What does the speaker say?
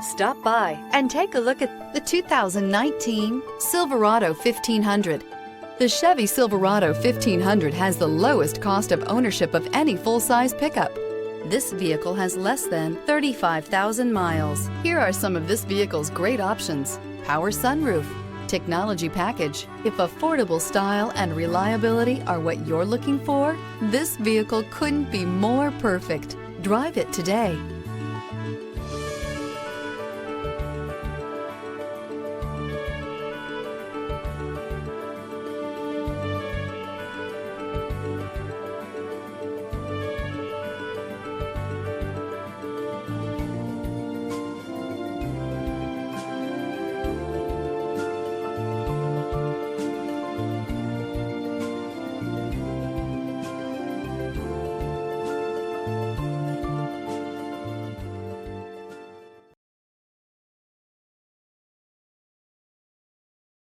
Stop by and take a look at the 2019 Silverado 1500. The Chevy Silverado 1500 has the lowest cost of ownership of any full-size pickup. This vehicle has less than 35,000 miles. Here are some of this vehicle's great options: power sunroof, technology package. If affordable style and reliability are what you're looking for, this vehicle couldn't be more perfect. Drive it today.